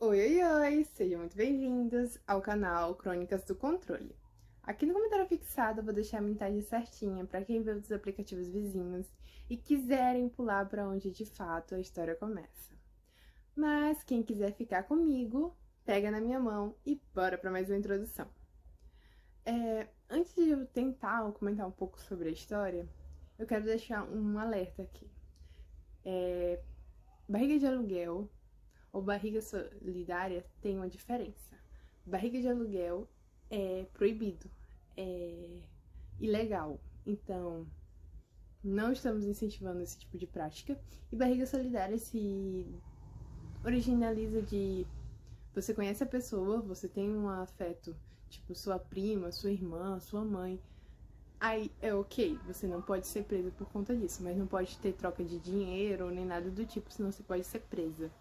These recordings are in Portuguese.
Oi, oi, oi! Sejam muito bem-vindos ao canal Crônicas do Controle. Aqui no comentário fixado eu vou deixar a mensagem certinha para quem vê dos aplicativos vizinhos e quiserem pular para onde de fato a história começa. Mas quem quiser ficar comigo, pega na minha mão e bora para mais uma introdução. Antes de eu tentar comentar um pouco sobre a história, eu quero deixar um alerta aqui. Barriga de aluguel ou barriga solidária tem uma diferença. Barriga de aluguel é proibido, é ilegal. Então, não estamos incentivando esse tipo de prática. E barriga solidária se originaliza de você conhece a pessoa, você tem um afeto, tipo sua prima, sua irmã, sua mãe. Aí é ok, você não pode ser presa por conta disso, mas não pode ter troca de dinheiro nem nada do tipo, senão você pode ser presa.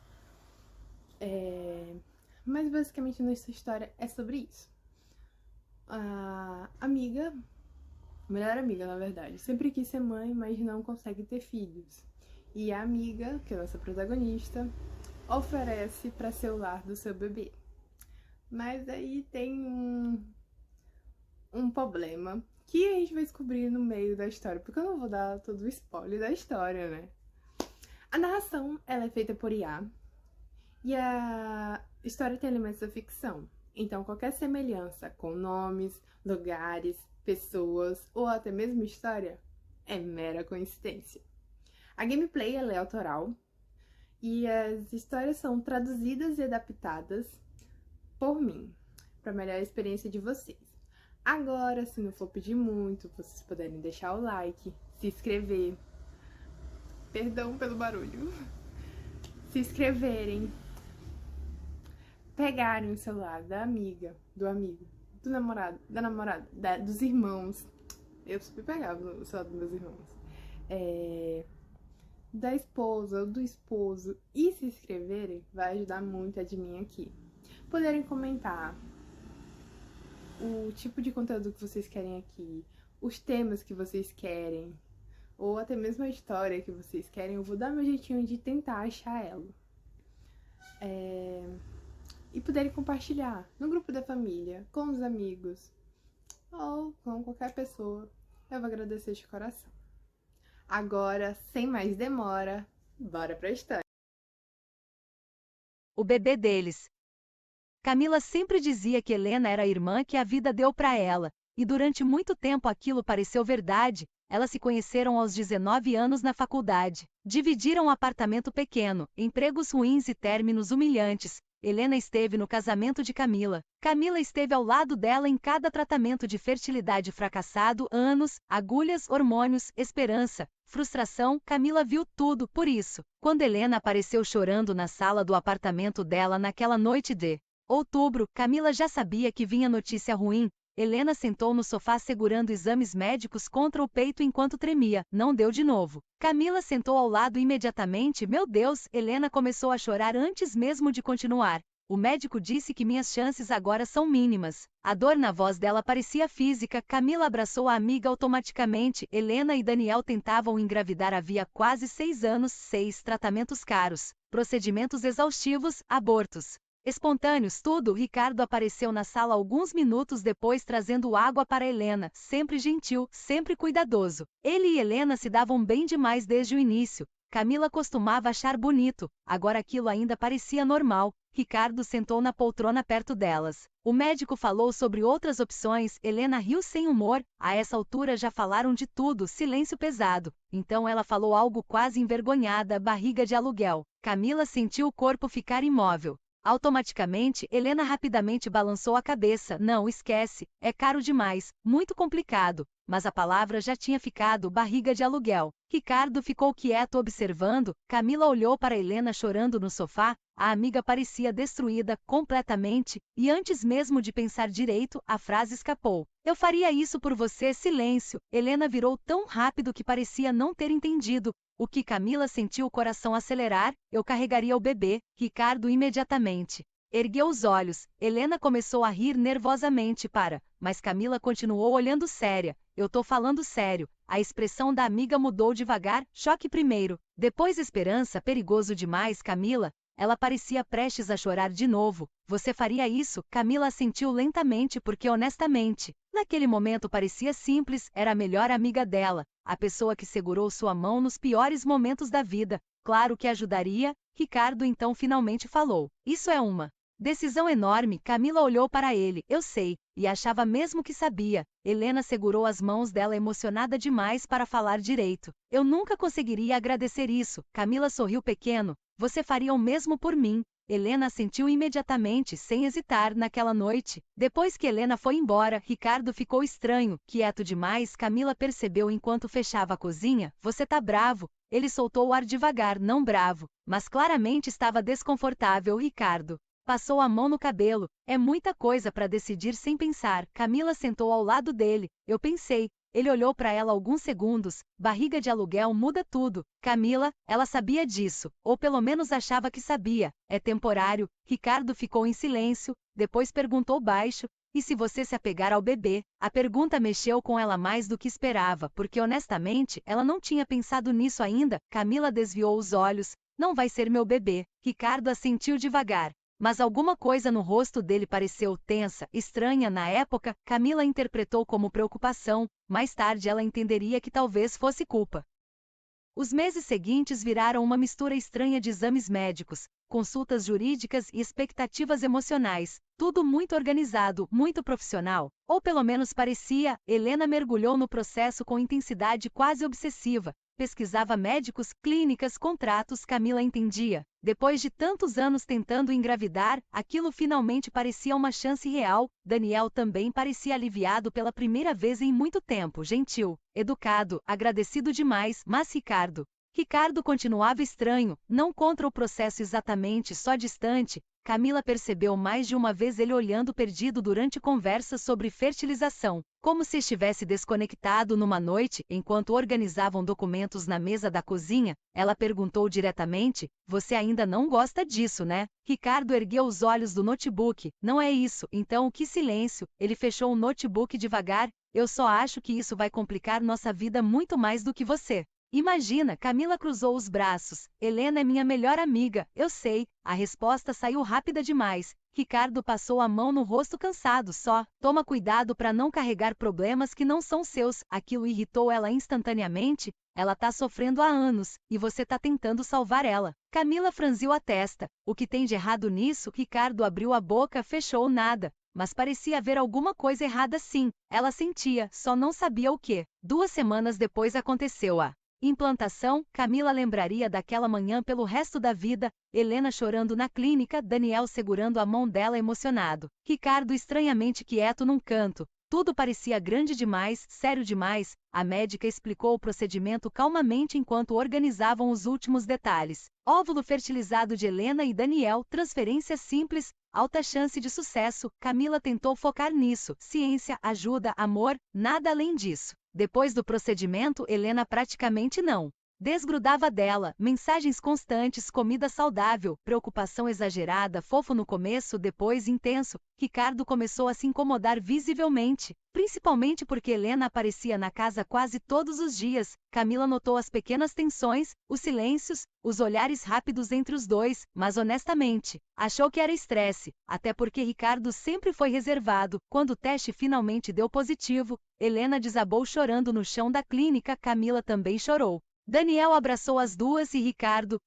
Mas basicamente nossa história é sobre isso. A amiga, melhor amiga na verdade, sempre quis ser mãe, mas não consegue ter filhos. E a amiga, que é a nossa protagonista, oferece para ser o lar do seu bebê. Mas aí tem um problema que a gente vai descobrir no meio da história, porque eu não vou dar todo o spoiler da história, né? A narração ela é feita por IA e a história tem elementos da ficção. Então, qualquer semelhança com nomes, lugares, pessoas ou até mesmo história é mera coincidência. A gameplay ela é autoral e as histórias são traduzidas e adaptadas por mim, para melhor experiência de vocês. Agora, se não for pedir muito, vocês puderem deixar o like, se inscrever. Perdão pelo barulho. Se inscreverem, pegarem o celular da amiga, do amigo, do namorado, da namorada, dos irmãos. Eu super pegava o celular dos meus irmãos. Da esposa ou do esposo e se inscreverem vai ajudar muito a de mim aqui. Poderem comentar o tipo de conteúdo que vocês querem aqui, os temas que vocês querem, ou até mesmo a história que vocês querem, eu vou dar meu jeitinho de tentar achar ela. E puderem compartilhar no grupo da família, com os amigos, ou com qualquer pessoa, eu vou agradecer de coração. Agora, sem mais demora, bora pra história. O bebê deles. Camila sempre dizia que Helena era a irmã que a vida deu para ela, e durante muito tempo aquilo pareceu verdade. Elas se conheceram aos 19 anos na faculdade. Dividiram um apartamento pequeno, empregos ruins e términos humilhantes. Helena esteve no casamento de Camila. Camila esteve ao lado dela em cada tratamento de fertilidade fracassado, anos, agulhas, hormônios, esperança, frustração. Camila viu tudo. Por isso, quando Helena apareceu chorando na sala do apartamento dela naquela noite de outubro, Camila já sabia que vinha notícia ruim. Helena sentou no sofá segurando exames médicos contra o peito enquanto tremia. Não deu de novo. Camila sentou ao lado imediatamente. Meu Deus, Helena começou a chorar antes mesmo de continuar. O médico disse que minhas chances agora são mínimas. A dor na voz dela parecia física. Camila abraçou a amiga automaticamente. Helena e Daniel tentavam engravidar havia quase 6 anos, 6 tratamentos caros, procedimentos exaustivos, abortos espontâneos, tudo. Ricardo apareceu na sala alguns minutos depois trazendo água para Helena, sempre gentil, sempre cuidadoso. Ele e Helena se davam bem demais desde o início. Camila costumava achar bonito, agora aquilo ainda parecia normal. Ricardo sentou na poltrona perto delas. O médico falou sobre outras opções. Helena riu sem humor. A essa altura já falaram de tudo, silêncio pesado. Então ela falou algo quase envergonhada: barriga de aluguel. Camila sentiu o corpo ficar imóvel. Automaticamente, Helena rapidamente balançou a cabeça. Não, esquece, é caro demais, muito complicado. Mas a palavra já tinha ficado: barriga de aluguel. Ricardo ficou quieto observando. Camila olhou para Helena chorando no sofá. A amiga parecia destruída completamente, e antes mesmo de pensar direito, a frase escapou: eu faria isso por você. Silêncio. Helena virou tão rápido que parecia não ter entendido. O que Camila sentiu o coração acelerar. Eu carregaria o bebê. Ricardo imediatamente ergueu os olhos. Helena começou a rir nervosamente. Mas Camila continuou olhando séria. Eu tô falando sério. A expressão da amiga mudou devagar. Choque primeiro, depois esperança. Perigoso demais, Camila. Ela parecia prestes a chorar de novo. Você faria isso? Camila assentiu lentamente porque honestamente, naquele momento parecia simples, era a melhor amiga dela, a pessoa que segurou sua mão nos piores momentos da vida. Claro que ajudaria, Ricardo então finalmente falou. Isso é uma decisão enorme. Camila olhou para ele. Eu sei, e achava mesmo que sabia. Helena segurou as mãos dela emocionada demais para falar direito. Eu nunca conseguiria agradecer isso. Camila sorriu pequeno. Você faria o mesmo por mim. Helena assentiu imediatamente, sem hesitar, naquela noite. Depois que Helena foi embora, Ricardo ficou estranho, quieto demais. Camila percebeu enquanto fechava a cozinha. Você tá bravo? Ele soltou o ar devagar, não bravo, mas claramente estava desconfortável. Ricardo passou a mão no cabelo. É muita coisa para decidir sem pensar. Camila sentou ao lado dele. Eu pensei. Ele olhou para ela alguns segundos. Barriga de aluguel muda tudo. Camila, ela sabia disso, ou pelo menos achava que sabia. É temporário. Ricardo ficou em silêncio, depois perguntou baixo. E se você se apegar ao bebê? A pergunta mexeu com ela mais do que esperava, porque honestamente, ela não tinha pensado nisso ainda. Camila desviou os olhos. Não vai ser meu bebê. Ricardo assentiu devagar. Mas alguma coisa no rosto dele pareceu tensa, estranha na época. Camila interpretou como preocupação. Mais tarde ela entenderia que talvez fosse culpa. Os meses seguintes viraram uma mistura estranha de exames médicos, consultas jurídicas e expectativas emocionais. Tudo muito organizado, muito profissional. Ou pelo menos parecia. Helena mergulhou no processo com intensidade quase obsessiva. Pesquisava médicos, clínicas, contratos. Camila entendia. Depois de tantos anos tentando engravidar, aquilo finalmente parecia uma chance real. Daniel também parecia aliviado pela primeira vez em muito tempo. Gentil, educado, agradecido demais. Mas Ricardo continuava estranho, não contra o processo exatamente, só distante. Camila percebeu mais de uma vez ele olhando perdido durante conversas sobre fertilização, como se estivesse desconectado. Numa noite, enquanto organizavam documentos na mesa da cozinha, ela perguntou diretamente: você ainda não gosta disso, né? Ricardo ergueu os olhos do notebook. Não é isso. Então que silêncio. Ele fechou o notebook devagar. Eu só acho que isso vai complicar nossa vida muito mais do que você imagina. Camila cruzou os braços. Helena é minha melhor amiga. Eu sei. A resposta saiu rápida demais. Ricardo passou a mão no rosto cansado. Só toma cuidado para não carregar problemas que não são seus. Aquilo irritou ela instantaneamente. Ela tá sofrendo há anos, e você tá tentando salvar ela. Camila franziu a testa. O que tem de errado nisso? Ricardo abriu a boca, fechou nada. Mas parecia haver alguma coisa errada sim. Ela sentia, só não sabia o que. 2 semanas depois aconteceu a implantação. Camila lembraria daquela manhã pelo resto da vida. Helena chorando na clínica, Daniel segurando a mão dela emocionado. Ricardo estranhamente quieto num canto. Tudo parecia grande demais, sério demais. A médica explicou o procedimento calmamente enquanto organizavam os últimos detalhes. Óvulo fertilizado de Helena e Daniel, transferência simples, alta chance de sucesso. Camila tentou focar nisso. Ciência, ajuda, amor, nada além disso. Depois do procedimento, Helena praticamente não desgrudava dela. Mensagens constantes, comida saudável, preocupação exagerada, fofo no começo, depois intenso. Ricardo começou a se incomodar visivelmente, principalmente porque Helena aparecia na casa quase todos os dias. Camila notou as pequenas tensões, os silêncios, os olhares rápidos entre os dois, mas honestamente, achou que era estresse, até porque Ricardo sempre foi reservado. Quando o teste finalmente deu positivo, Helena desabou chorando no chão da clínica. Camila também chorou. Daniel abraçou as duas e Ricardo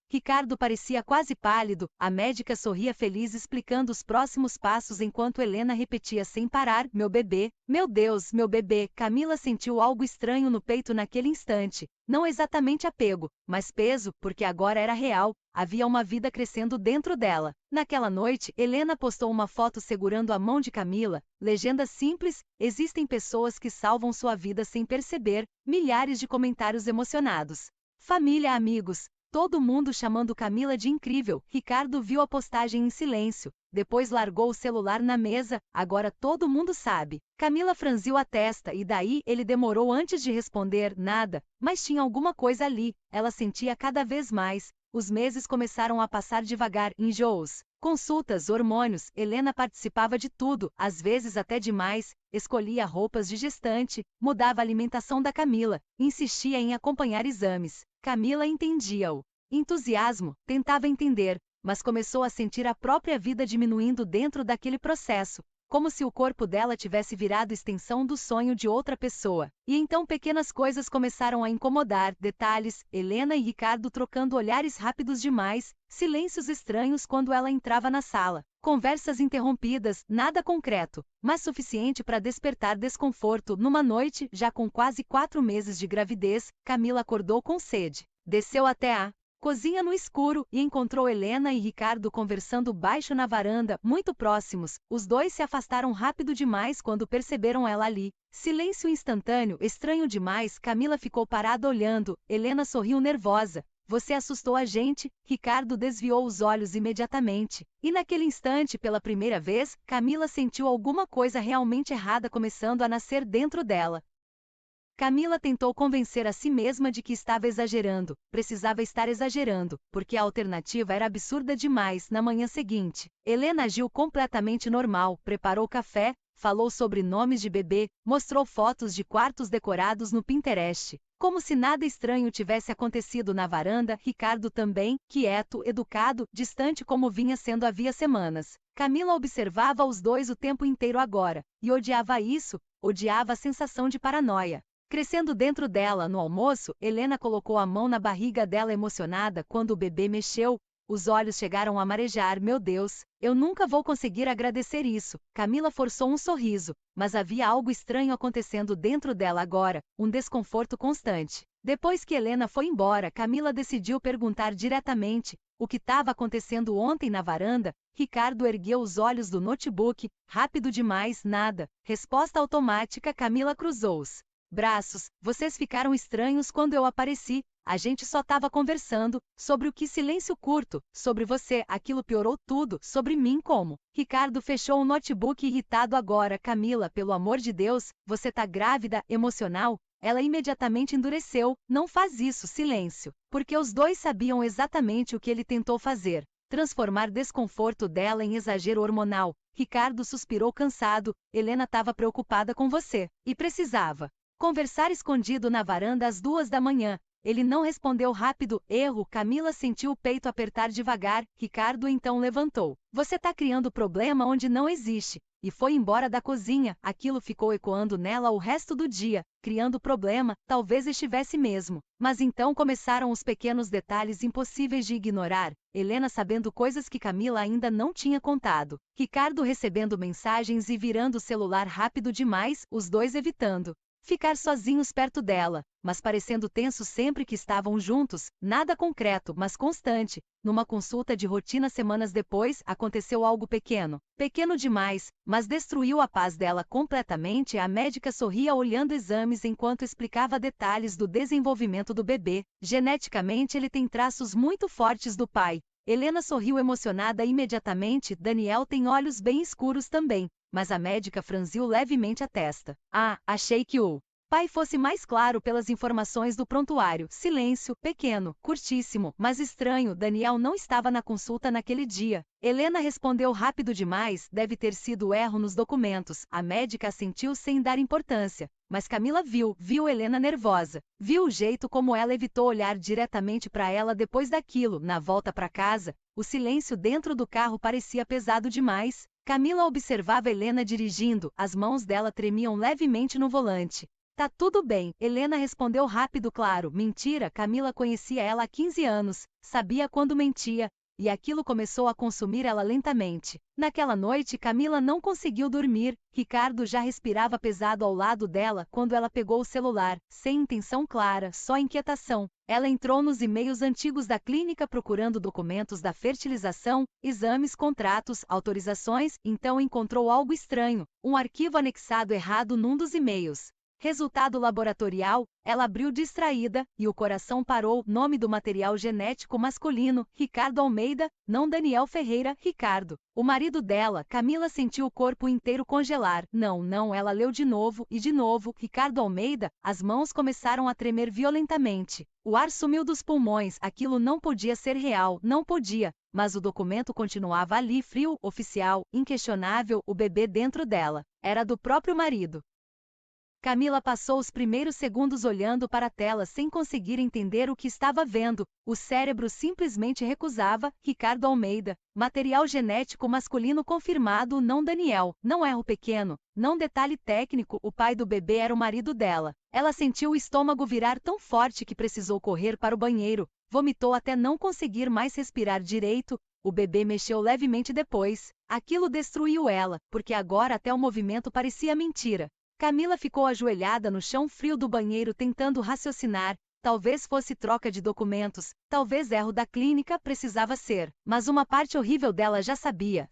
parecia quase pálido. A médica sorria feliz explicando os próximos passos enquanto Helena repetia sem parar: meu bebê, meu Deus, meu bebê. Camila sentiu algo estranho no peito naquele instante. Não exatamente apego, mas peso, porque agora era real. Havia uma vida crescendo dentro dela. Naquela noite, Helena postou uma foto segurando a mão de Camila. Legenda simples: existem pessoas que salvam sua vida sem perceber. Milhares de comentários emocionados. Família, amigos, todo mundo chamando Camila de incrível. Ricardo viu a postagem em silêncio. Depois largou o celular na mesa. Agora todo mundo sabe. Camila franziu a testa e daí ele demorou antes de responder nada, mas tinha alguma coisa ali. Ela sentia cada vez mais. Os meses começaram a passar devagar. Enjoos, consultas, hormônios. Helena participava de tudo, às vezes até demais. Escolhia roupas de gestante, mudava a alimentação da Camila, insistia em acompanhar exames. Camila entendia o entusiasmo, tentava entender, mas começou a sentir a própria vida diminuindo dentro daquele processo, como se o corpo dela tivesse virado extensão do sonho de outra pessoa. E então pequenas coisas começaram a incomodar, detalhes, Helena e Ricardo trocando olhares rápidos demais, silêncios estranhos quando ela entrava na sala, conversas interrompidas, nada concreto, mas suficiente para despertar desconforto. Numa noite, já com quase 4 meses de gravidez, Camila acordou com sede. Desceu até a cozinha no escuro e encontrou Helena e Ricardo conversando baixo na varanda, muito próximos. Os dois se afastaram rápido demais quando perceberam ela ali. Silêncio instantâneo, estranho demais. Camila ficou parada olhando. Helena sorriu nervosa. Você assustou a gente. Ricardo desviou os olhos imediatamente. E naquele instante, pela primeira vez, Camila sentiu alguma coisa realmente errada começando a nascer dentro dela. Camila tentou convencer a si mesma de que estava exagerando, precisava estar exagerando, porque a alternativa era absurda demais. Na manhã seguinte, Helena agiu completamente normal, preparou café, falou sobre nomes de bebê, mostrou fotos de quartos decorados no Pinterest. Como se nada estranho tivesse acontecido na varanda, Ricardo também, quieto, educado, distante como vinha sendo havia semanas. Camila observava os dois o tempo inteiro agora, e odiava isso, odiava a sensação de paranoia crescendo dentro dela. No almoço, Helena colocou a mão na barriga dela emocionada quando o bebê mexeu. Os olhos chegaram a marejar. Meu Deus, eu nunca vou conseguir agradecer isso. Camila forçou um sorriso, mas havia algo estranho acontecendo dentro dela agora, um desconforto constante. Depois que Helena foi embora, Camila decidiu perguntar diretamente o que estava acontecendo ontem na varanda. Ricardo ergueu os olhos do notebook. Rápido demais. Nada. Resposta automática. Camila cruzou os braços. Vocês ficaram estranhos quando eu apareci. A gente só estava conversando sobre o que silêncio curto, sobre você. Aquilo piorou tudo, sobre mim como? Ricardo fechou o notebook irritado agora. Camila, pelo amor de Deus, você tá grávida, emocional? Ela imediatamente endureceu. Não faz isso, silêncio. Porque os dois sabiam exatamente o que ele tentou fazer. Transformar desconforto dela em exagero hormonal. Ricardo suspirou cansado. Helena estava preocupada com você. E precisava conversar escondido na varanda às 2 da manhã. Ele não respondeu rápido. Erro. Camila sentiu o peito apertar devagar. Ricardo então levantou. Você tá criando problema onde não existe. E foi embora da cozinha. Aquilo ficou ecoando nela o resto do dia. Criando problema, talvez estivesse mesmo. Mas então começaram os pequenos detalhes impossíveis de ignorar. Helena sabendo coisas que Camila ainda não tinha contado. Ricardo recebendo mensagens e virando o celular rápido demais, os dois evitando ficar sozinhos perto dela, mas parecendo tensos sempre que estavam juntos. Nada concreto, mas constante. Numa consulta de rotina semanas depois, aconteceu algo pequeno. Pequeno demais, mas destruiu a paz dela completamente. A médica sorria olhando exames enquanto explicava detalhes do desenvolvimento do bebê. Geneticamente ele tem traços muito fortes do pai. Helena sorriu emocionada imediatamente. Daniel tem olhos bem escuros também. Mas a médica franziu levemente a testa. Ah, achei que o pai fosse mais claro pelas informações do prontuário. Silêncio, pequeno, curtíssimo, mas estranho. Daniel não estava na consulta naquele dia. Helena respondeu rápido demais. Deve ter sido erro nos documentos. A médica assentiu sem dar importância. Mas Camila viu Helena nervosa. Viu o jeito como ela evitou olhar diretamente para ela depois daquilo. Na volta para casa, o silêncio dentro do carro parecia pesado demais. Camila observava Helena dirigindo, as mãos dela tremiam levemente no volante. Tá tudo bem, Helena respondeu rápido. Claro, mentira. Camila conhecia ela há 15 anos, sabia quando mentia, e aquilo começou a consumir ela lentamente. Naquela noite Camila não conseguiu dormir. Ricardo já respirava pesado ao lado dela quando ela pegou o celular, sem intenção clara, só inquietação. Ela entrou nos e-mails antigos da clínica procurando documentos da fertilização, exames, contratos, autorizações. Então encontrou algo estranho, um arquivo anexado errado num dos e-mails. Resultado laboratorial. Ela abriu distraída, e o coração parou. Nome do material genético masculino, Ricardo Almeida, não Daniel Ferreira. Ricardo, o marido dela. Camila sentiu o corpo inteiro congelar. Não, ela leu de novo, e de novo. Ricardo Almeida. As mãos começaram a tremer violentamente. O ar sumiu dos pulmões. Aquilo não podia ser real, não podia. Mas o documento continuava ali, frio, oficial, inquestionável. O bebê dentro dela era do próprio marido. Camila passou os primeiros segundos olhando para a tela sem conseguir entender o que estava vendo. O cérebro simplesmente recusava. Ricardo Almeida. Material genético masculino confirmado. Não Daniel. Não erro pequeno. Não detalhe técnico. O pai do bebê era o marido dela. Ela sentiu o estômago virar tão forte que precisou correr para o banheiro. Vomitou até não conseguir mais respirar direito. O bebê mexeu levemente depois. Aquilo destruiu ela, porque agora até o movimento parecia mentira. Camila ficou ajoelhada no chão frio do banheiro tentando raciocinar. Talvez fosse troca de documentos, talvez erro da clínica, precisava ser. Mas uma parte horrível dela já sabia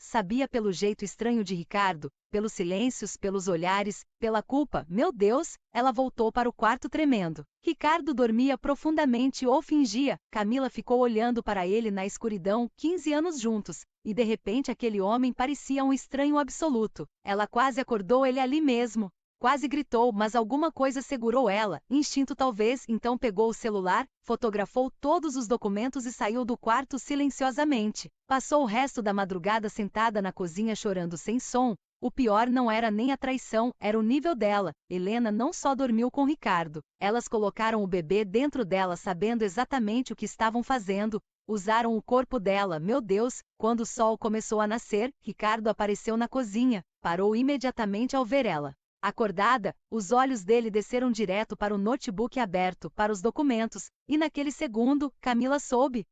pelo jeito estranho de Ricardo, pelos silêncios, pelos olhares, pela culpa. Meu Deus, ela voltou para o quarto tremendo. Ricardo dormia profundamente ou fingia. Camila ficou olhando para ele na escuridão, 15 anos juntos, e de repente aquele homem parecia um estranho absoluto. Ela quase acordou ele ali mesmo. Quase gritou, mas alguma coisa segurou ela, instinto talvez, então pegou o celular, fotografou todos os documentos e saiu do quarto silenciosamente. Passou o resto da madrugada sentada na cozinha chorando sem som. O pior não era nem a traição, era o nível dela. Helena não só dormiu com Ricardo, elas colocaram o bebê dentro dela sabendo exatamente o que estavam fazendo. Usaram o corpo dela. Meu Deus, quando o sol começou a nascer, Ricardo apareceu na cozinha, parou imediatamente ao ver ela. Acordada, os olhos dele desceram direto para o notebook aberto, para os documentos, e naquele segundo, Camila soube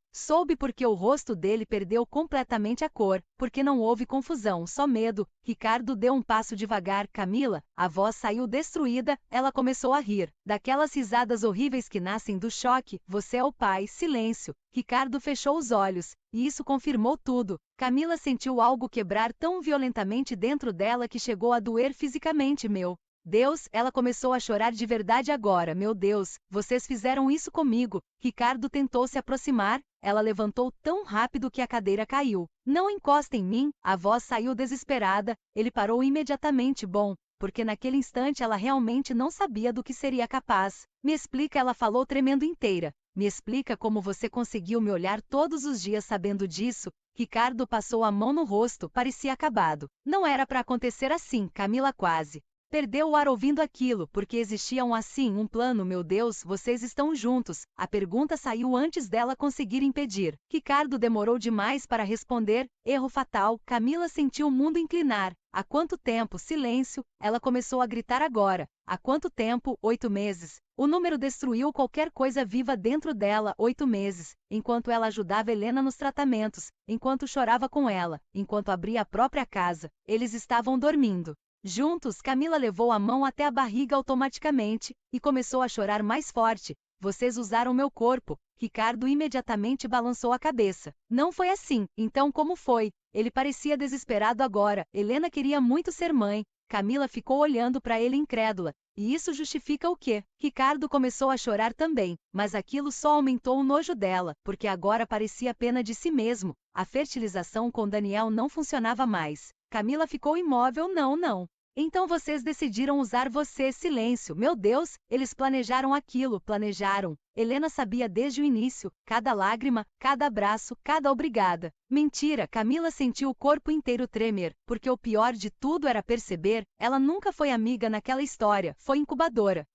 porque o rosto dele perdeu completamente a cor, porque não houve confusão, só medo. Ricardo deu um passo devagar. Camila, a voz saiu destruída, ela começou a rir, daquelas risadas horríveis que nascem do choque. Você é o pai. Silêncio. Ricardo fechou os olhos, e isso confirmou tudo. Camila sentiu algo quebrar tão violentamente dentro dela que chegou a doer fisicamente. Meu Deus, ela começou a chorar de verdade agora. Meu Deus, vocês fizeram isso comigo. Ricardo tentou se aproximar, ela levantou tão rápido que a cadeira caiu. Não encosta em mim, a voz saiu desesperada, ele parou imediatamente. Bom, porque naquele instante ela realmente não sabia do que seria capaz. Me explica, ela falou tremendo inteira. Me explica como você conseguiu me olhar todos os dias sabendo disso. Ricardo passou a mão no rosto, parecia acabado. Não era para acontecer assim. Camila quase perdeu o ar ouvindo aquilo, porque existia um plano. Meu Deus, vocês estão juntos. A pergunta saiu antes dela conseguir impedir. Ricardo demorou demais para responder. Erro fatal. Camila sentiu o mundo inclinar. Há quanto tempo? Silêncio. Ela começou a gritar agora. Há quanto tempo? 8 meses. O número destruiu qualquer coisa viva dentro dela. 8 meses. Enquanto ela ajudava Helena nos tratamentos, enquanto chorava com ela, enquanto abria a própria casa, eles estavam dormindo juntos. Camila levou a mão até a barriga automaticamente, e começou a chorar mais forte. Vocês usaram meu corpo. Ricardo imediatamente balançou a cabeça. Não foi assim. Então como foi? Ele parecia desesperado agora. Helena queria muito ser mãe. Camila ficou olhando para ele incrédula. E isso justifica o quê? Ricardo começou a chorar também, mas aquilo só aumentou o nojo dela, porque agora parecia pena de si mesmo. A fertilização com Daniel não funcionava mais. Camila ficou imóvel. Não. Então vocês decidiram usar você. Silêncio. Meu Deus, eles planejaram aquilo. Planejaram. Helena sabia desde o início. Cada lágrima, cada abraço, cada obrigada. Mentira. Camila sentiu o corpo inteiro tremer, porque o pior de tudo era perceber, ela nunca foi amiga naquela história, foi incubadora.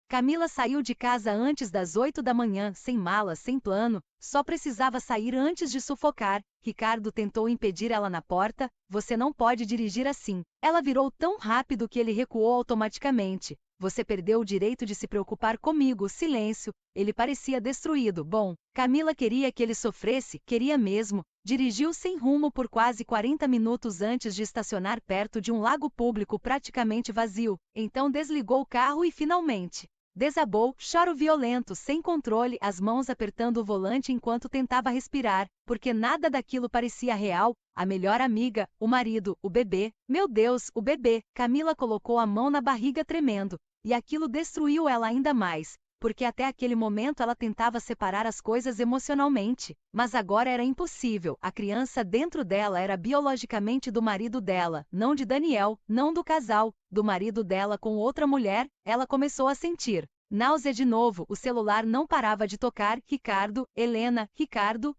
Camila saiu de casa antes das 8 da manhã, sem mala, sem plano, só precisava sair antes de sufocar. Ricardo tentou impedir ela na porta. Você não pode dirigir assim. Ela virou tão rápido que ele recuou automaticamente. Você perdeu o direito de se preocupar comigo. Silêncio. Ele parecia destruído. Bom, Camila queria que ele sofresse, queria mesmo. Dirigiu sem rumo por quase 40 minutos antes de estacionar perto de um lago público praticamente vazio. Então desligou o carro e finalmente desabou, choro violento, sem controle, as mãos apertando o volante enquanto tentava respirar, porque nada daquilo parecia real. A melhor amiga, o marido, o bebê. Meu Deus, o bebê. Camila colocou a mão na barriga tremendo, e aquilo destruiu ela ainda mais, porque até aquele momento ela tentava separar as coisas emocionalmente, mas agora era impossível. A criança dentro dela era biologicamente do marido dela, não de Daniel, não do casal, do marido dela com outra mulher. Ela começou a sentir náusea de novo. O celular não parava de tocar. Ricardo, Helena, Ricardo,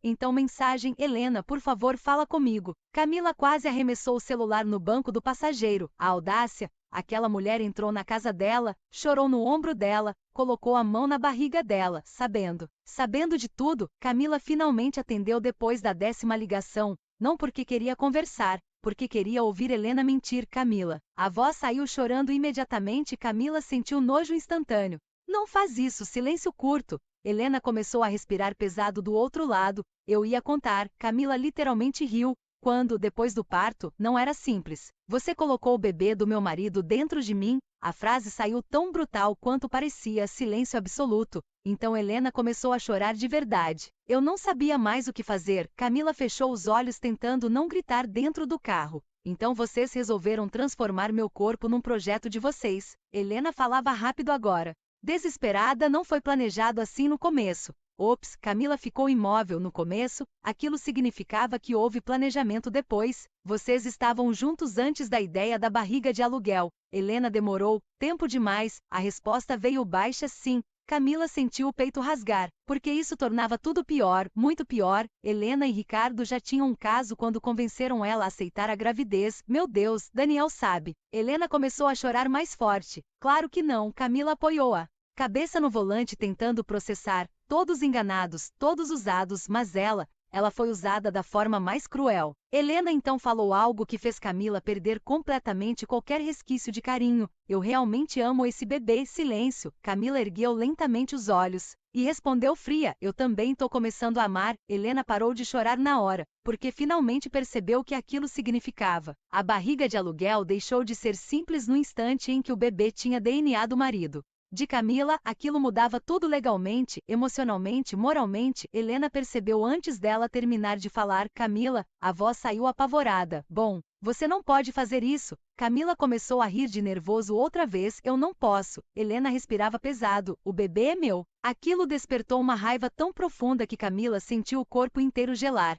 então mensagem. Helena, por favor, fala comigo. Camila quase arremessou o celular no banco do passageiro. A audácia, Aquela mulher entrou na casa dela, chorou no ombro dela, colocou a mão na barriga dela, sabendo de tudo. Camila finalmente atendeu depois da 10ª ligação, não porque queria conversar, porque queria ouvir Helena mentir. Camila. A voz saiu chorando imediatamente. Camila sentiu nojo instantâneo. Não faz isso, silêncio curto. Helena começou a respirar pesado do outro lado. Eu ia contar. Camila literalmente riu. Quando, depois do parto, não era simples. Você colocou o bebê do meu marido dentro de mim? A frase saiu tão brutal quanto parecia. Silêncio absoluto. Então Helena começou a chorar de verdade. Eu não sabia mais o que fazer. Camila fechou os olhos tentando não gritar dentro do carro. Então vocês resolveram transformar meu corpo num projeto de vocês. Helena falava rápido agora. Desesperada, não foi planejado assim no começo. Ops, Camila ficou imóvel no começo. Aquilo significava que houve planejamento depois. Vocês estavam juntos antes da ideia da barriga de aluguel. Helena demorou tempo demais. A resposta veio baixa sim. Camila sentiu o peito rasgar, porque isso tornava tudo pior, muito pior. Helena e Ricardo já tinham um caso quando convenceram ela a aceitar a gravidez. Meu Deus, Daniel sabe. Helena começou a chorar mais forte. Claro que não, Camila apoiou-a. Cabeça no volante tentando processar. Todos enganados, todos usados, mas ela foi usada da forma mais cruel. Helena então falou algo que fez Camila perder completamente qualquer resquício de carinho. Eu realmente amo esse bebê. Silêncio. Camila ergueu lentamente os olhos e respondeu fria. Eu também tô começando a amar. Helena parou de chorar na hora, porque finalmente percebeu o que aquilo significava. A barriga de aluguel deixou de ser simples no instante em que o bebê tinha DNA do marido de Camila. Aquilo mudava tudo legalmente, emocionalmente, moralmente. Helena percebeu antes dela terminar de falar. Camila, a voz saiu apavorada. Bom, você não pode fazer isso. Camila começou a rir de nervoso outra vez. Eu não posso. Helena respirava pesado. O bebê é meu. Aquilo despertou uma raiva tão profunda que Camila sentiu o corpo inteiro gelar.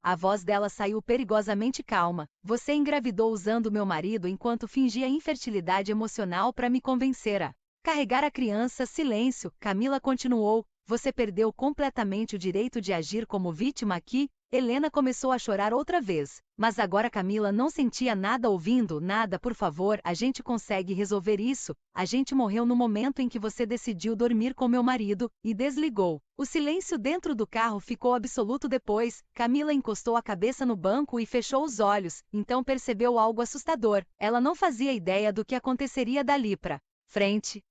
A voz dela saiu perigosamente calma. Você engravidou usando meu marido enquanto fingia infertilidade emocional para me convencer a carregar a criança. Silêncio. Camila continuou. Você perdeu completamente o direito de agir como vítima aqui. Helena começou a chorar outra vez. Mas agora Camila não sentia nada ouvindo nada. Por favor, a gente consegue resolver isso. A gente morreu no momento em que você decidiu dormir com meu marido e desligou. O silêncio dentro do carro ficou absoluto depois. Camila encostou a cabeça no banco e fechou os olhos. Então percebeu algo assustador. Ela não fazia ideia do que aconteceria dali pra frente.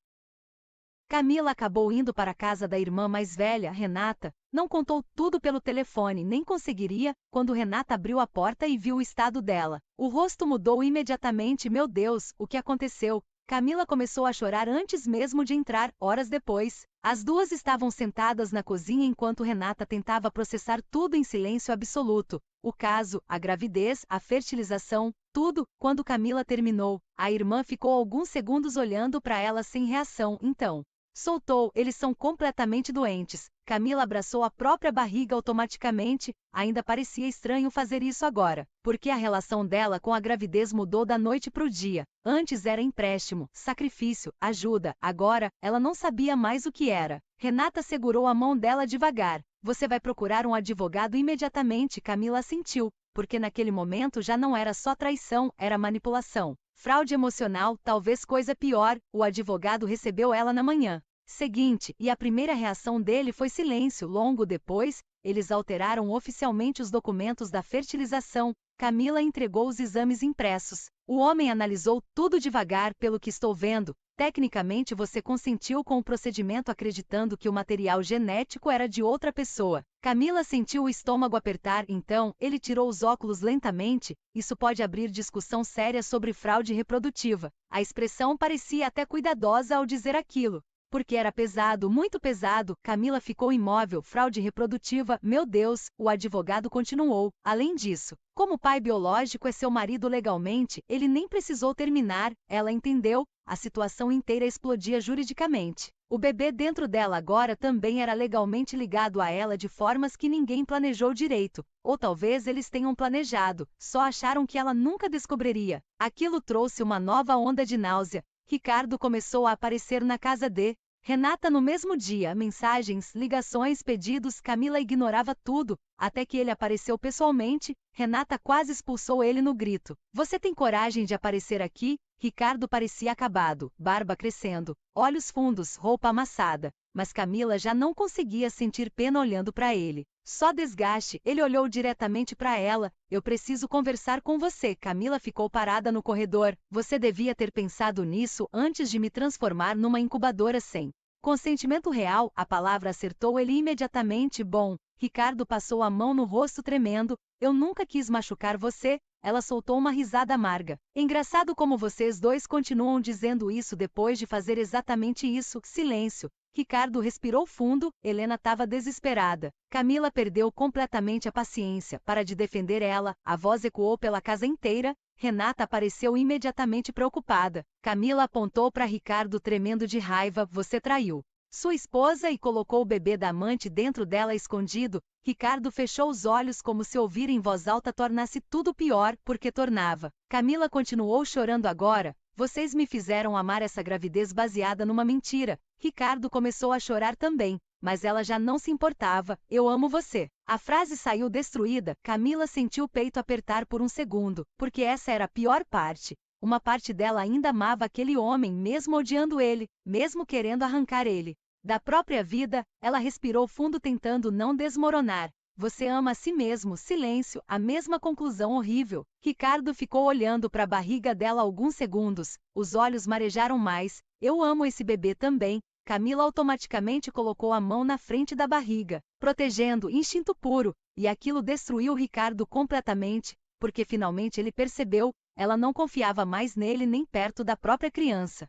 Camila acabou indo para a casa da irmã mais velha, Renata. Não contou tudo pelo telefone, nem conseguiria. Quando Renata abriu a porta e viu o estado dela, o rosto mudou imediatamente. Meu Deus, o que aconteceu? Camila começou a chorar antes mesmo de entrar. Horas depois, as duas estavam sentadas na cozinha enquanto Renata tentava processar tudo em silêncio absoluto. O caso, a gravidez, a fertilização, tudo. Quando Camila terminou, a irmã ficou alguns segundos olhando para ela sem reação. Então soltou. Eles são completamente doentes. Camila abraçou a própria barriga automaticamente. Ainda parecia estranho fazer isso agora, porque a relação dela com a gravidez mudou da noite pro dia. Antes era empréstimo, sacrifício, ajuda. Agora, ela não sabia mais o que era. Renata segurou a mão dela devagar. Você vai procurar um advogado imediatamente. Camila assentiu, porque naquele momento já não era só traição, era manipulação. Fraude emocional, talvez coisa pior. O advogado recebeu ela na manhã seguinte, e a primeira reação dele foi silêncio. Longo depois, eles alteraram oficialmente os documentos da fertilização. Camila entregou os exames impressos. O homem analisou tudo devagar. Pelo que estou vendo, tecnicamente você consentiu com o procedimento acreditando que o material genético era de outra pessoa. Camila sentiu o estômago apertar. Então, ele tirou os óculos lentamente. Isso pode abrir discussão séria sobre fraude reprodutiva. A expressão parecia até cuidadosa ao dizer aquilo, porque era pesado, muito pesado. Camila ficou imóvel. Fraude reprodutiva, meu Deus, o advogado continuou. Além disso, como o pai biológico é seu marido legalmente, ele nem precisou terminar. Ela entendeu. A situação inteira explodia juridicamente. O bebê dentro dela agora também era legalmente ligado a ela de formas que ninguém planejou direito. Ou talvez eles tenham planejado, só acharam que ela nunca descobriria. Aquilo trouxe uma nova onda de náusea. Ricardo começou a aparecer na casa de Renata no mesmo dia. Mensagens, ligações, pedidos. Camila ignorava tudo, até que ele apareceu pessoalmente. Renata quase expulsou ele no grito. Você tem coragem de aparecer aqui? Ricardo parecia acabado, barba crescendo, olhos fundos, roupa amassada. Mas Camila já não conseguia sentir pena olhando para ele. Só desgaste. Ele olhou diretamente para ela. Eu preciso conversar com você. Camila ficou parada no corredor. Você devia ter pensado nisso antes de me transformar numa incubadora sem consentimento real. A palavra acertou ele imediatamente. Bom, Ricardo passou a mão no rosto tremendo. Eu nunca quis machucar você. Ela soltou uma risada amarga. Engraçado como vocês dois continuam dizendo isso depois de fazer exatamente isso. Silêncio. Ricardo respirou fundo. Helena estava desesperada. Camila perdeu completamente a paciência. Para de defender ela. A voz ecoou pela casa inteira. Renata apareceu imediatamente preocupada. Camila apontou para Ricardo tremendo de raiva. Você traiu sua esposa e colocou o bebê da amante dentro dela escondido. Ricardo fechou os olhos como se ouvir em voz alta tornasse tudo pior, porque tornava. Camila continuou chorando agora. Vocês me fizeram amar essa gravidez baseada numa mentira. Ricardo começou a chorar também, mas ela já não se importava. Eu amo você. A frase saiu destruída. Camila sentiu o peito apertar por um segundo, porque essa era a pior parte. Uma parte dela ainda amava aquele homem, mesmo odiando ele, mesmo querendo arrancar ele da própria vida. Ela respirou fundo tentando não desmoronar. Você ama a si mesmo. Silêncio, a mesma conclusão horrível. Ricardo ficou olhando para a barriga dela alguns segundos. Os olhos marejaram mais. Eu amo esse bebê também. Camila automaticamente colocou a mão na frente da barriga, protegendo instinto puro, e aquilo destruiu Ricardo completamente, porque finalmente ele percebeu. Ela não confiava mais nele nem perto da própria criança.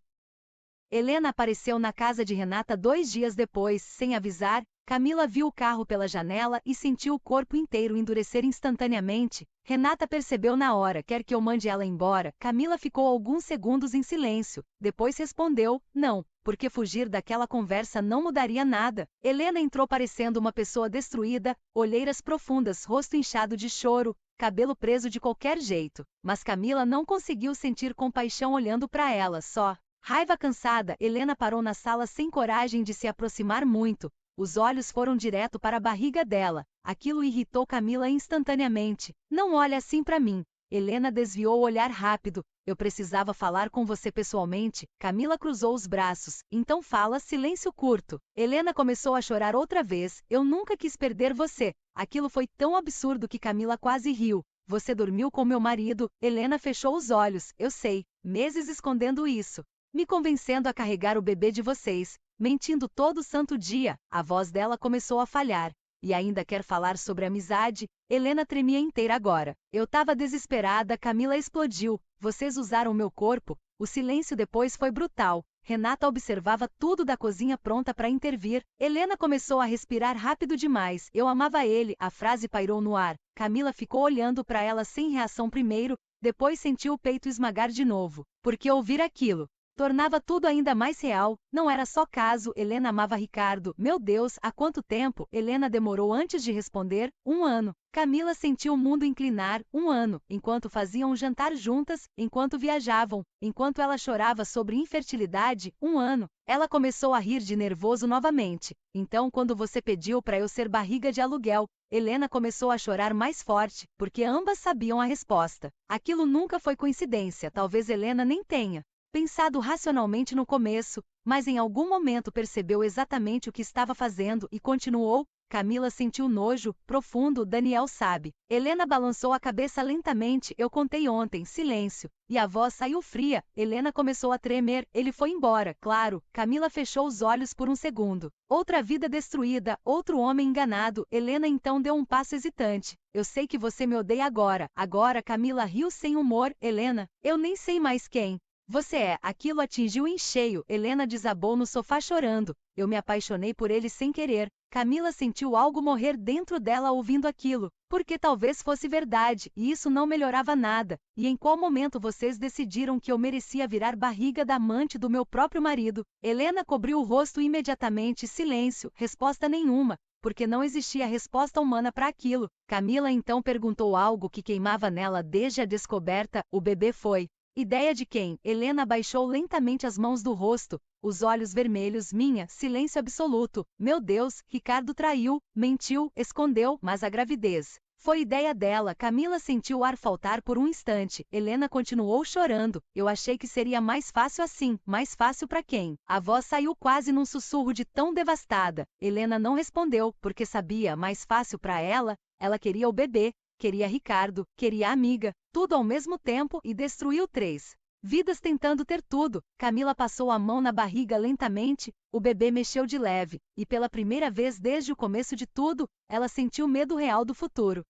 Helena apareceu na casa de Renata 2 dias depois, sem avisar. Camila viu o carro pela janela e sentiu o corpo inteiro endurecer instantaneamente. Renata percebeu na hora. Quer que eu mande ela embora? Camila ficou alguns segundos em silêncio. Depois respondeu, não, porque fugir daquela conversa não mudaria nada. Helena entrou parecendo uma pessoa destruída, olheiras profundas, rosto inchado de choro, cabelo preso de qualquer jeito. Mas Camila não conseguiu sentir compaixão olhando para ela, só raiva. Cansada, Helena parou na sala sem coragem de se aproximar muito. Os olhos foram direto para a barriga dela. Aquilo irritou Camila instantaneamente. Não olhe assim para mim. Helena desviou o olhar rápido. Eu precisava falar com você pessoalmente. Camila cruzou os braços. Então fala. Silêncio curto. Helena começou a chorar outra vez. Eu nunca quis perder você. Aquilo foi tão absurdo que Camila quase riu. Você dormiu com meu marido. Helena fechou os olhos. Eu sei. Meses escondendo isso. Me convencendo a carregar o bebê de vocês. Mentindo todo santo dia. A voz dela começou a falhar. E ainda quer falar sobre amizade? Helena tremia inteira agora. Eu tava desesperada. Camila explodiu. Vocês usaram meu corpo. O silêncio depois foi brutal. Renata observava tudo da cozinha pronta para intervir. Helena começou a respirar rápido demais. Eu amava ele. A frase pairou no ar. Camila ficou olhando para ela sem reação primeiro, depois sentiu o peito esmagar de novo. Porque ouvir aquilo tornava tudo ainda mais real. Não era só caso. Helena amava Ricardo. Meu Deus, há quanto tempo? Helena demorou antes de responder. 1 ano. Camila sentiu o mundo inclinar. 1 ano. Enquanto faziam um jantar juntas, enquanto viajavam, enquanto ela chorava sobre infertilidade. 1 ano. Ela começou a rir de nervoso novamente. Então, quando você pediu para eu ser barriga de aluguel, Helena começou a chorar mais forte, porque ambas sabiam a resposta. Aquilo nunca foi coincidência. Talvez Helena nem tenha pensado racionalmente no começo, mas em algum momento percebeu exatamente o que estava fazendo e continuou. Camila sentiu nojo profundo. Daniel sabe. Helena balançou a cabeça lentamente. Eu contei ontem. Silêncio. E a voz saiu fria. Helena começou a tremer. Ele foi embora, claro. Camila fechou os olhos por um segundo. Outra vida destruída, outro homem enganado. Helena então deu um passo hesitante. Eu sei que você me odeia agora. Agora. Camila riu sem humor. Helena, eu nem sei mais quem você é. Aquilo atingiu em cheio. Helena desabou no sofá chorando. Eu me apaixonei por ele sem querer. Camila sentiu algo morrer dentro dela ouvindo aquilo, porque talvez fosse verdade, e isso não melhorava nada. E em qual momento vocês decidiram que eu merecia virar barriga da amante do meu próprio marido? Helena cobriu o rosto imediatamente. Silêncio. Resposta nenhuma, porque não existia resposta humana para aquilo. Camila então perguntou algo que queimava nela desde a descoberta. O bebê foi ideia de quem? Helena baixou lentamente as mãos do rosto, os olhos vermelhos. Minha. Silêncio absoluto. Meu Deus, Ricardo traiu, mentiu, escondeu, mas a gravidez Foi ideia dela. Camila sentiu o ar faltar por um instante. Helena continuou chorando. Eu achei que seria mais fácil assim. Mais fácil para quem? A voz saiu quase num sussurro de tão devastada. Helena não respondeu, porque sabia, mais fácil para ela. Ela queria o bebê, queria Ricardo, queria a amiga, tudo ao mesmo tempo e destruiu 3 vidas tentando ter tudo. Camila passou a mão na barriga lentamente, o bebê mexeu de leve, e pela primeira vez desde o começo de tudo, ela sentiu medo real do futuro.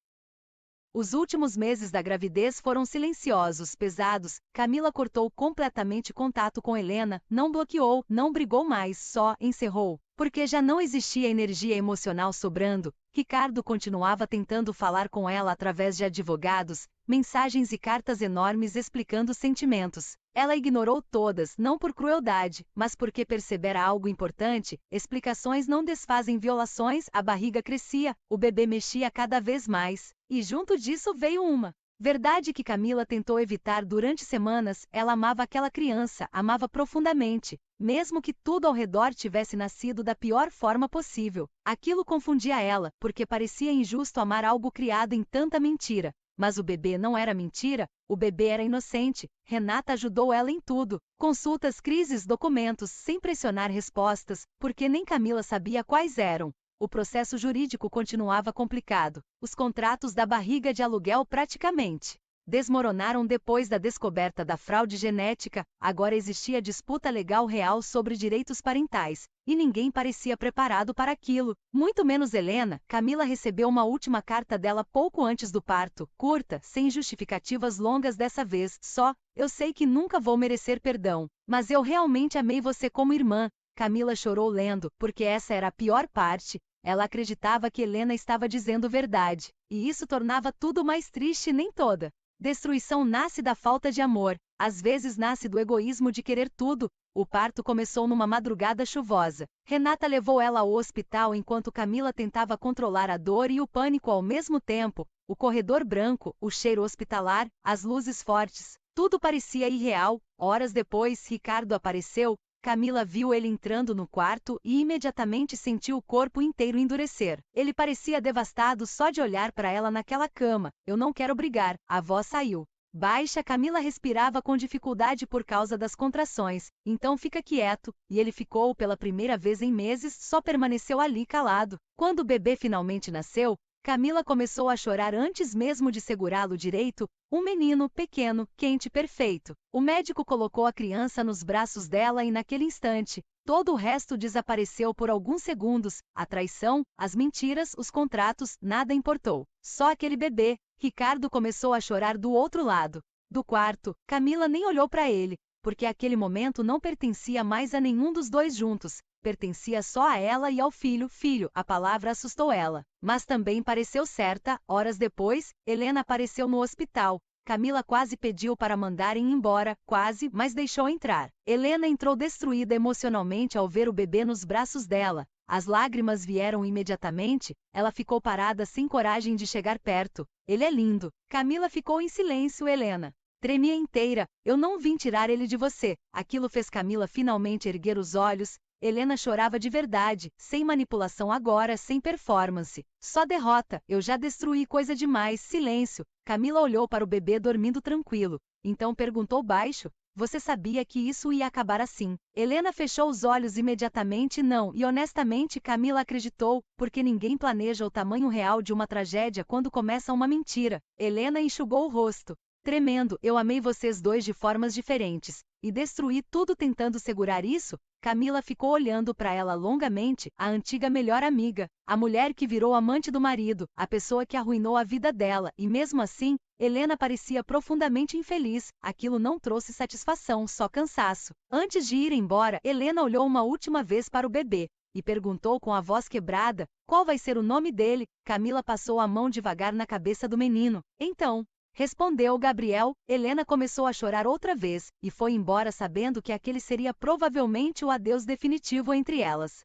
Os últimos meses da gravidez foram silenciosos, pesados. Camila cortou completamente contato com Helena, não bloqueou, não brigou mais, só encerrou. Porque já não existia energia emocional sobrando, Ricardo continuava tentando falar com ela através de advogados, mensagens e cartas enormes explicando sentimentos. Ela ignorou todas, não por crueldade, mas porque percebera algo importante. Explicações não desfazem violações. A barriga crescia, o bebê mexia cada vez mais, e junto disso veio uma verdade que Camila tentou evitar durante semanas. Ela amava aquela criança, amava profundamente. Mesmo que tudo ao redor tivesse nascido da pior forma possível, aquilo confundia ela, porque parecia injusto amar algo criado em tanta mentira. Mas o bebê não era mentira, o bebê era inocente. Renata ajudou ela em tudo. Consultas, crises, documentos, sem pressionar respostas, porque nem Camila sabia quais eram. O processo jurídico continuava complicado. Os contratos da barriga de aluguel praticamente desmoronaram depois da descoberta da fraude genética. Agora existia disputa legal real sobre direitos parentais, e ninguém parecia preparado para aquilo, muito menos Helena. Camila recebeu uma última carta dela pouco antes do parto, curta, sem justificativas longas dessa vez, só: eu sei que nunca vou merecer perdão, mas eu realmente amei você como irmã. Camila chorou lendo, porque essa era a pior parte. Ela acreditava que Helena estava dizendo verdade, e isso tornava tudo mais triste. Nem toda destruição nasce da falta de amor, às vezes nasce do egoísmo de querer tudo. O parto começou numa madrugada chuvosa. Renata levou ela ao hospital enquanto Camila tentava controlar a dor e o pânico ao mesmo tempo. O corredor branco, o cheiro hospitalar, as luzes fortes, tudo parecia irreal. Horas depois, Ricardo apareceu. Camila viu ele entrando no quarto e imediatamente sentiu o corpo inteiro endurecer. Ele parecia devastado só de olhar para ela naquela cama. Eu não quero brigar. A voz saiu baixa. Camila respirava com dificuldade por causa das contrações. Então fica quieto. E ele ficou. Pela primeira vez em meses, só permaneceu ali calado. Quando o bebê finalmente nasceu, Camila começou a chorar antes mesmo de segurá-lo direito. Um menino pequeno, quente, perfeito. O médico colocou a criança nos braços dela e naquele instante, todo o resto desapareceu por alguns segundos. A traição, as mentiras, os contratos, nada importou. Só aquele bebê. Ricardo começou a chorar do outro lado do quarto. Camila nem olhou para ele, porque aquele momento não pertencia mais a nenhum dos dois juntos. Pertencia só a ela e ao filho. Filho, a palavra assustou ela, mas também pareceu certa. Horas depois, Helena apareceu no hospital. Camila quase pediu para mandarem embora, quase, mas deixou entrar. Helena entrou destruída emocionalmente ao ver o bebê nos braços dela. As lágrimas vieram imediatamente. Ela ficou parada sem coragem de chegar perto. Ele é lindo. Camila ficou em silêncio. Helena tremia inteira. Eu não vim tirar ele de você. Aquilo fez Camila finalmente erguer os olhos. Helena chorava de verdade, sem manipulação agora, sem performance. Só derrota. Eu já destruí coisa demais. Silêncio. Camila olhou para o bebê dormindo tranquilo. Então perguntou baixo: você sabia que isso ia acabar assim? Helena fechou os olhos imediatamente. Não, e honestamente Camila acreditou, porque ninguém planeja o tamanho real de uma tragédia quando começa uma mentira. Helena enxugou o rosto, tremendo. Eu amei vocês dois de formas diferentes, e destruí tudo tentando segurar isso. Camila ficou olhando para ela longamente. A antiga melhor amiga, a mulher que virou amante do marido, a pessoa que arruinou a vida dela, e mesmo assim, Helena parecia profundamente infeliz. Aquilo não trouxe satisfação, só cansaço. Antes de ir embora, Helena olhou uma última vez para o bebê e perguntou com a voz quebrada: qual vai ser o nome dele? Camila passou a mão devagar na cabeça do menino. Então, respondeu Gabriel. Helena começou a chorar outra vez, e foi embora sabendo que aquele seria provavelmente o adeus definitivo entre elas.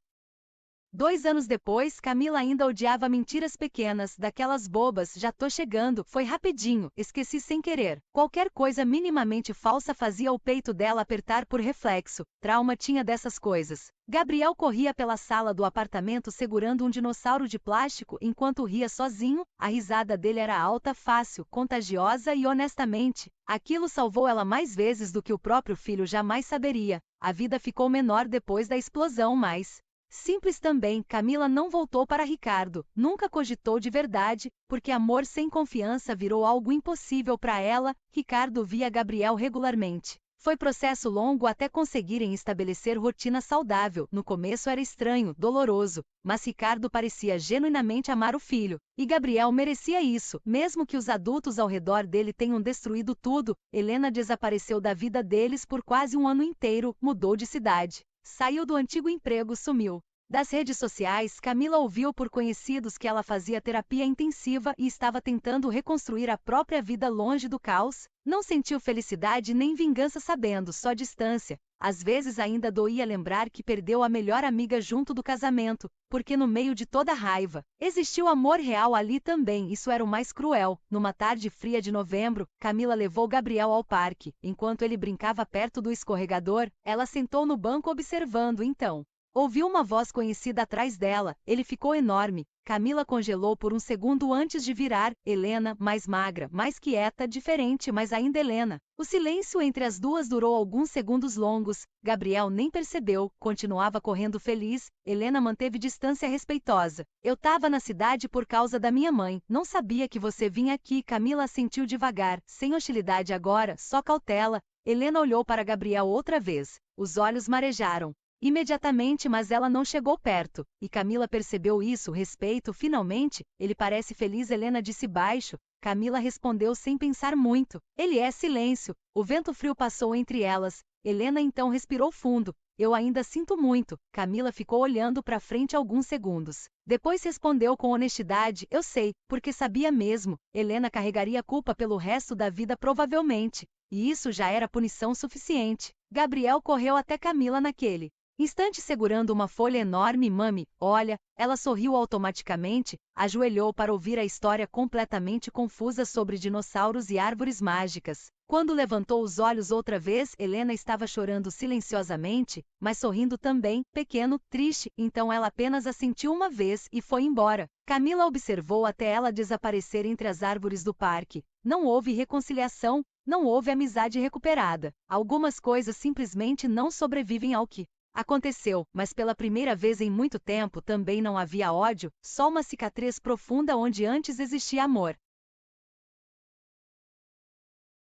2 anos depois, Camila ainda odiava mentiras pequenas, daquelas bobas, já tô chegando, foi rapidinho, esqueci sem querer. Qualquer coisa minimamente falsa fazia o peito dela apertar por reflexo. Trauma tinha dessas coisas. Gabriel corria pela sala do apartamento segurando um dinossauro de plástico enquanto ria sozinho. A risada dele era alta, fácil, contagiosa e honestamente, aquilo salvou ela mais vezes do que o próprio filho jamais saberia. A vida ficou menor depois da explosão, mas simples também. Camila não voltou para Ricardo, nunca cogitou de verdade, porque amor sem confiança virou algo impossível para ela. Ricardo via Gabriel regularmente. Foi processo longo até conseguirem estabelecer rotina saudável. No começo era estranho, doloroso, mas Ricardo parecia genuinamente amar o filho. E Gabriel merecia isso, mesmo que os adultos ao redor dele tenham destruído tudo. Helena desapareceu da vida deles por quase um ano inteiro, mudou de cidade. Saiu do antigo emprego, sumiu das redes sociais. Camila ouviu por conhecidos que ela fazia terapia intensiva e estava tentando reconstruir a própria vida longe do caos. Não sentiu felicidade nem vingança sabendo, só distância. Às vezes ainda doía lembrar que perdeu a melhor amiga junto do casamento, porque no meio de toda a raiva, existiu amor real ali também. Isso era o mais cruel. Numa tarde fria de novembro, Camila levou Gabriel ao parque. Enquanto ele brincava perto do escorregador, ela sentou no banco observando. Então ouviu uma voz conhecida atrás dela. Ele ficou enorme. Camila congelou por um segundo antes de virar. Helena, mais magra, mais quieta, diferente, mas ainda Helena. O silêncio entre as duas durou alguns segundos longos. Gabriel nem percebeu, continuava correndo feliz. Helena manteve distância respeitosa. Eu tava na cidade por causa da minha mãe. Não sabia que você vinha aqui. Camila assentiu devagar, sem hostilidade agora, só cautela. Helena olhou para Gabriel outra vez. Os olhos marejaram imediatamente, mas ela não chegou perto, e Camila percebeu isso. Respeito, finalmente, ele parece feliz. Helena disse baixo. Camila respondeu sem pensar muito. Ele é. Silêncio. O vento frio passou entre elas. Helena então respirou fundo. Eu ainda sinto muito. Camila ficou olhando para frente alguns segundos. Depois respondeu com honestidade. Eu sei, porque sabia mesmo. Helena carregaria culpa pelo resto da vida provavelmente, e isso já era punição suficiente. Gabriel correu até Camila naquele instante segurando uma folha enorme. Mami, olha. Ela sorriu automaticamente, ajoelhou para ouvir a história completamente confusa sobre dinossauros e árvores mágicas. Quando levantou os olhos outra vez, Helena estava chorando silenciosamente, mas sorrindo também, pequeno, triste. Então ela apenas assentiu uma vez e foi embora. Camila observou até ela desaparecer entre as árvores do parque. Não houve reconciliação, não houve amizade recuperada. Algumas coisas simplesmente não sobrevivem ao que aconteceu, mas pela primeira vez em muito tempo também não havia ódio, só uma cicatriz profunda onde antes existia amor.